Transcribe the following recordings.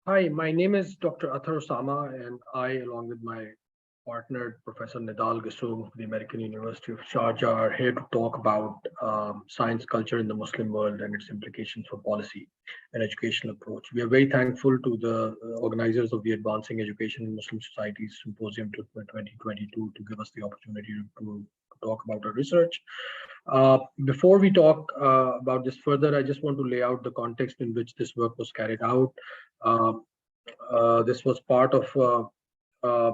Hi, my name is Dr. Athar Osama, and I, along with my partner, Professor Nidhal Guessoum of the American University of Sharjah, are here to talk about science culture in the Muslim world and its implications for policy and educational approach. We are very thankful to the organizers of the Advancing Education in Muslim Societies Symposium 2022 to give us the opportunity to talk about our research. Before we talk about this further, I just want to lay out the context in which this work was carried out. Uh, this was part of uh, a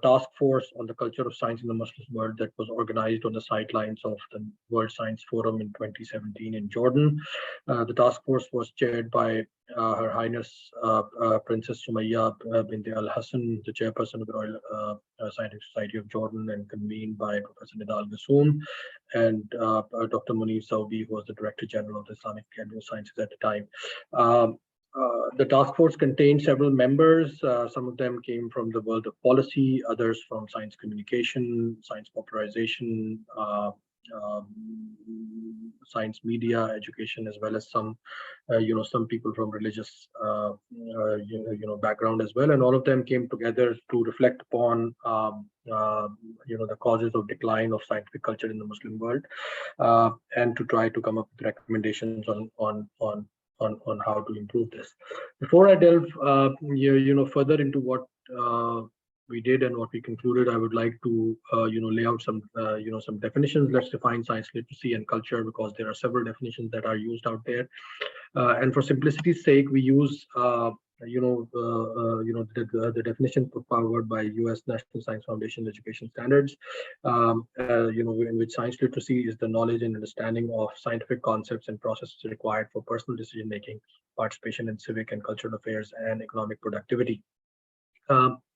task force on the culture of science in the Muslim world that was organized on the sidelines of the World Science Forum in 2017 in Jordan. The task force was chaired by Her Highness Princess Sumaya bint Al Hassan, the chairperson of the Royal Scientific Society of Jordan, and convened by Professor Nidhal Guessoum and Dr. Munir Saudi, who was the Director General of the Islamic Academy of Sciences at the time. The task force contained several members. Some of them came from the world of policy, others from science communication, science popularization, um, science media education, as well as some people from religious, background as well. And all of them came together to reflect upon, the causes of decline of scientific culture in the Muslim world, and to try to come up with recommendations on how to improve this. Before I delve further into what we did and what we concluded, I would like to lay out some definitions. Let's define science literacy and culture, because there are several definitions that are used out there. And for simplicity's sake, we use the definition put forward by U.S. National Science Foundation education standards, in which science literacy is the knowledge and understanding of scientific concepts and processes required for personal decision making, participation in civic and cultural affairs, and economic productivity.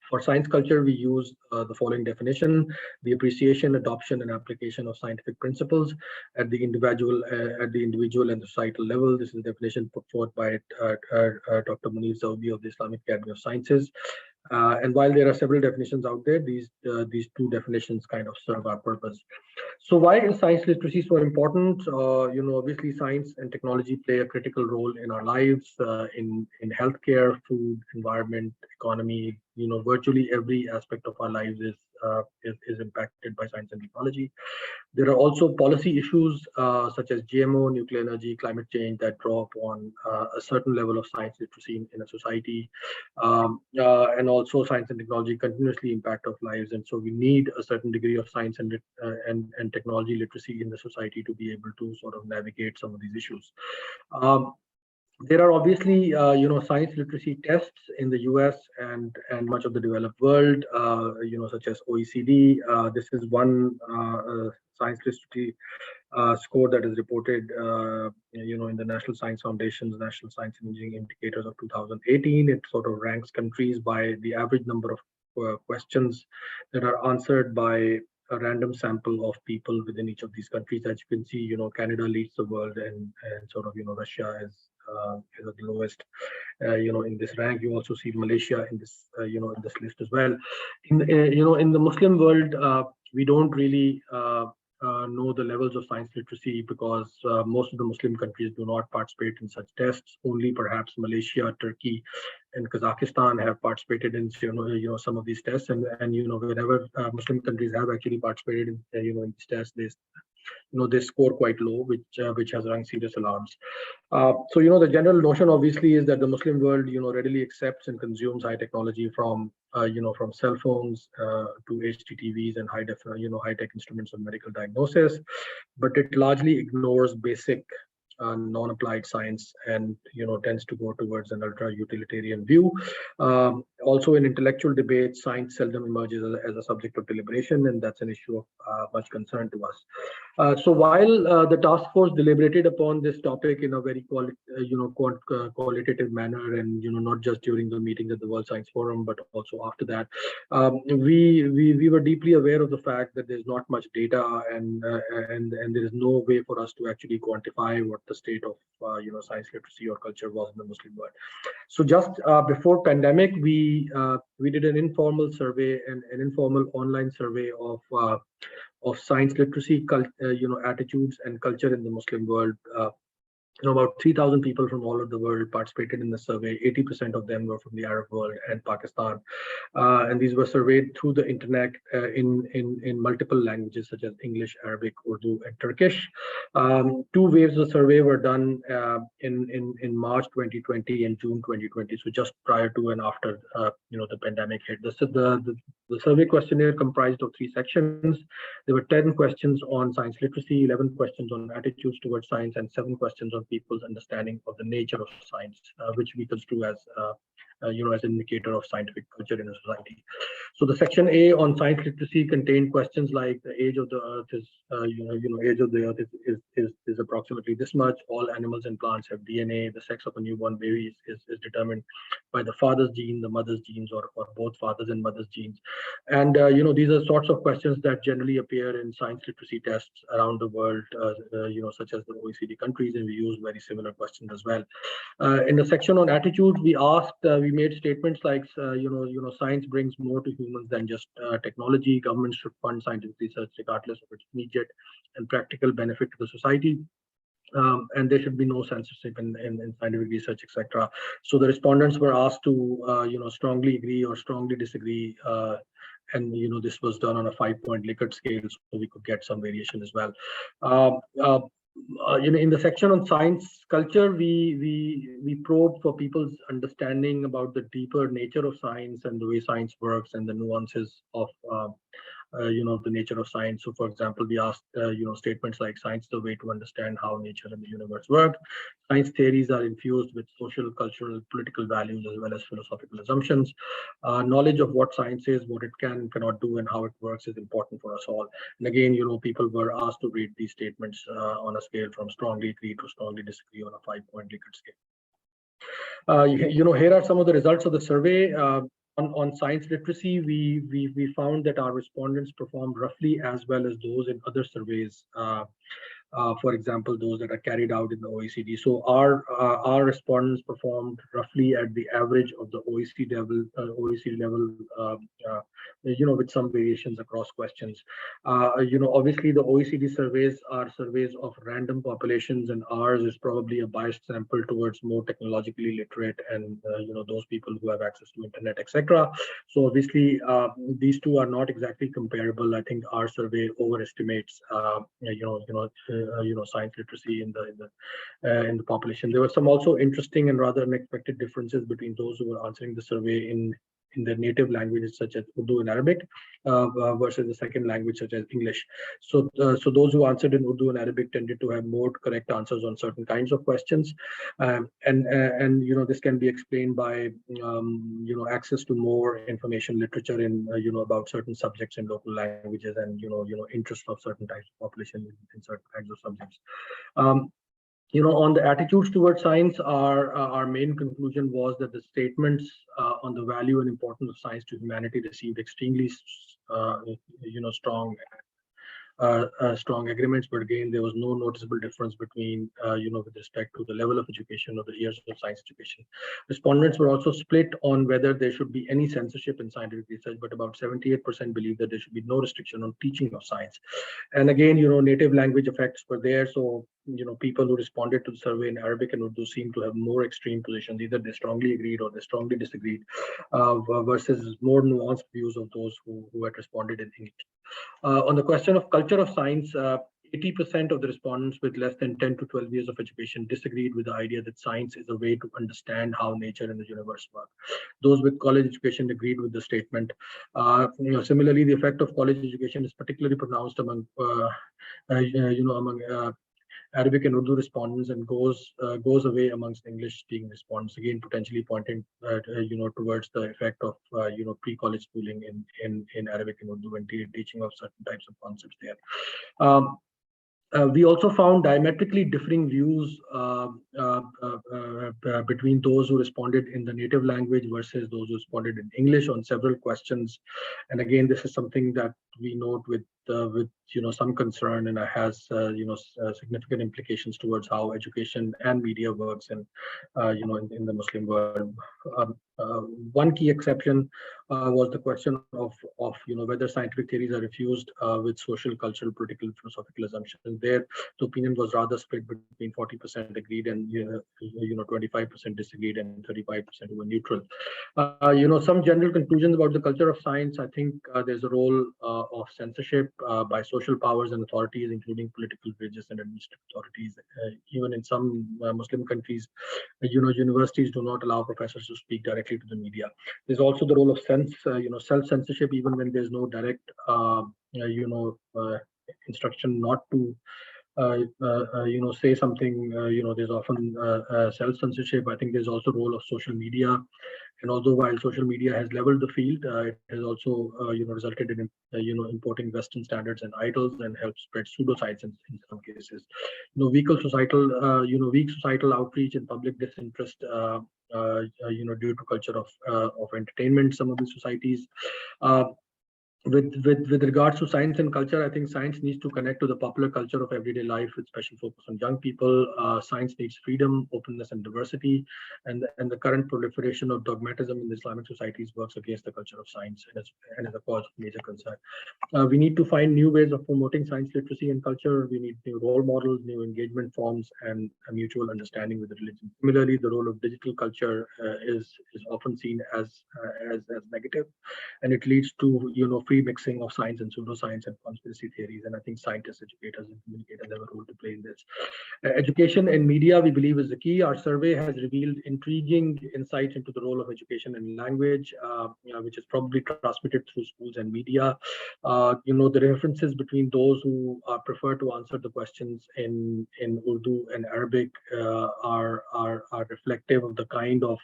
For science culture, we use the following definition: the appreciation, adoption, and application of scientific principles at the individual and societal level. This is the definition put forth by Dr. Munir Saudi of the Islamic Academy of Sciences. And while there are several definitions out there, these two definitions kind of serve our purpose. So why is science literacy so important? Obviously, science and technology play a critical role in our lives, in healthcare, food, environment, economy. Virtually every aspect of our lives is impacted by science and technology. There are also policy issues such as GMO, nuclear energy, climate change that draw upon a certain level of science literacy in a society. And also science and technology continuously impact our lives. And so we need a certain degree of science and technology literacy in the society to be able to sort of navigate some of these issues. There are obviously, science literacy tests in the U.S. and much of the developed world, such as OECD. This is one science literacy score that is reported, in the National Science Foundation's National Science and Engineering Indicators of 2018. It sort of ranks countries by the average number of questions that are answered by a random sample of people within each of these countries. As you can see, Canada leads the world, and sort of, Russia is at the lowest, in this rank. You also see Malaysia in this, in this list as well. In the Muslim world, we don't really know the levels of science literacy, because most of the Muslim countries do not participate in such tests. Only perhaps Malaysia, Turkey, and Kazakhstan have participated in some of these tests. And whenever Muslim countries have actually participated in in these tests, they score quite low, which has rung serious alarms. So the general notion obviously is that the Muslim world readily accepts and consumes high technology, from from cell phones to HDTVs and high tech instruments of medical diagnosis, but it largely ignores basic non-applied science, and tends to go towards an ultra utilitarian view. Also, in intellectual debates, science seldom emerges as a subject of deliberation, and that's an issue of much concern to us. So while the task force deliberated upon this topic in a very qualitative manner, and not just during the meetings at the World Science Forum, but also after that, we were deeply aware of the fact that there's not much data, and there is no way for us to actually quantify what the state of science literacy or culture was in the Muslim world. So just before pandemic, we did an informal survey, and an informal online survey of science literacy, attitudes and culture in the Muslim world. About 3,000 people from all over the world participated in the survey. 80% of them were from the Arab world and Pakistan. And these were surveyed through the internet in multiple languages such as English, Arabic, Urdu, and Turkish. Two waves of survey were done in March 2020 and June 2020, so just prior to and after the pandemic hit. The survey questionnaire comprised of 3 sections. There were 10 questions on science literacy, 11 questions on attitudes towards science, and 7 questions on people's understanding of the nature of science, which we construe as as an indicator of scientific culture in a society. So the section A on science literacy contained questions like the age of the Earth is, age of the Earth is approximately this much. All animals and plants have DNA. The sex of a newborn baby is determined by the father's gene, the mother's genes, or both fathers and mother's genes. And these are sorts of questions that generally appear in science literacy tests around the world, such as the OECD countries, and we use very similar questions as well. In the section on attitude, we made statements like, science brings more to humans than just technology. Governments should fund scientific research regardless of its immediate and practical benefit to the society. And there should be no censorship in scientific research, etc. So the respondents were asked to, strongly agree or strongly disagree. And this was done on a 5-point Likert scale, so we could get some variation as well. Um, uh, in the section on science culture, we probe for people's understanding about the deeper nature of science and the way science works and the nuances of the nature of science. So, for example, we asked statements like science is a way to understand how nature and the universe work. Science theories are infused with social, cultural, political values as well as philosophical assumptions. Knowledge of what science is, what it can and cannot do, and how it works is important for us all. And again, people were asked to rate these statements on a scale from strongly agree to strongly disagree on a 5-point Likert scale. Here are some of the results of the survey. On science literacy, we found that our respondents performed roughly as well as those in other surveys. For example, those that are carried out in the OECD. So our respondents performed roughly at the average of the OECD level, with some variations across questions. Obviously the OECD surveys are surveys of random populations, and ours is probably a biased sample towards more technologically literate and those people who have access to internet, etc. So obviously these two are not exactly comparable. I think our survey overestimates science literacy in the population. There were some also interesting and rather unexpected differences between those who were answering the survey in their native languages such as Urdu and Arabic versus the second language such as English. So those who answered in Urdu and Arabic tended to have more correct answers on certain kinds of questions, and this can be explained by access to more information literature in about certain subjects in local languages, and interest of certain types of population in certain kinds of subjects. On the attitudes towards science, our main conclusion was that the statements on the value and importance of science to humanity received extremely strong agreements, but again, there was no noticeable difference between, with respect to the level of education or the years of science education. Respondents were also split on whether there should be any censorship in scientific research, but about 78% believe that there should be no restriction on teaching of science. And again, native language effects were there. So, people who responded to the survey in Arabic and Urdu seem to have more extreme positions. Either they strongly agreed or they strongly disagreed, versus more nuanced views of those who had responded in English. On the question of culture of science, 80% of the respondents with less than 10 to 12 years of education disagreed with the idea that science is a way to understand how nature and the universe work. Those with college education agreed with the statement. Similarly, the effect of college education is particularly pronounced among Arabic and Urdu respondents, and goes away amongst English-speaking respondents. Again, potentially pointing towards the effect of pre-college schooling in Arabic and Urdu and teaching of certain types of concepts there. We also found diametrically differing views between those who responded in the native language versus those who responded in English on several questions. And again, this is something that we note with some concern, and it has significant implications towards how education and media works in the Muslim world. One key exception was the question of whether scientific theories are refused with social, cultural, political, philosophical assumptions. There, the opinion was rather split between 40% agreed and 25% disagreed, and 35% were neutral. Some general conclusions about the culture of science. I think there's a role of censorship by social powers and authorities, including political, religious, and administrative authorities. Even in some Muslim countries, universities do not allow professors to speak directly to the media. There's also the role of self-censorship, even when there's no direct, instruction not to say something. There's often self-censorship. I think there's also role of social media. And although while social media has leveled the field, it has also resulted in importing Western standards and idols, and helped spread pseudoscience in some cases. Weak societal outreach and public disinterest. Due to culture of entertainment, some of the societies. With regards to science and culture, I think science needs to connect to the popular culture of everyday life with special focus on young people. Science needs freedom, openness, and diversity, and the current proliferation of dogmatism in the Islamic societies works against the culture of science, and is a cause of major concern. We need to find new ways of promoting science literacy and culture. We need new role models, new engagement forms, and a mutual understanding with the religion. Similarly, the role of digital culture is often seen as negative, and it leads to free mixing of science and pseudoscience and conspiracy theories. And I think scientists, educators, and communicators have a role to play in this. Education and media, we believe, is the key. Our survey has revealed intriguing insights into the role of education and language, which is probably transmitted through schools and media. The references between those who prefer to answer the questions in Urdu and Arabic are reflective of the kind of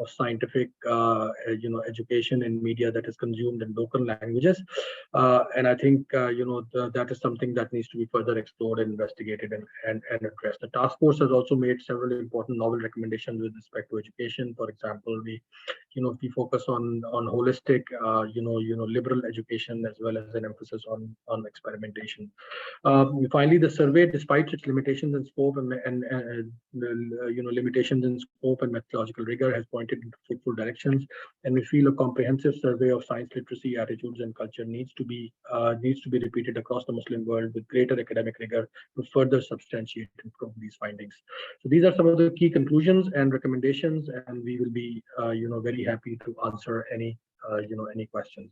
scientific education and media that is consumed in local languages. And I think that is something that needs to be further explored and investigated and addressed. The task force has also made several important novel recommendations with respect to education. For example, we focus on holistic, liberal education, as well as an emphasis on experimentation. Finally, the survey, despite its limitations in scope and limitations in scope and methodological rigor, has pointed into fruitful directions. And we feel a comprehensive survey of science literacy, attitudes, and culture needs to be repeated across the Muslim world with greater academic rigor to further substantiate and prove these findings. So these are some of the key conclusions and recommendations, and we will be very happy to answer any questions.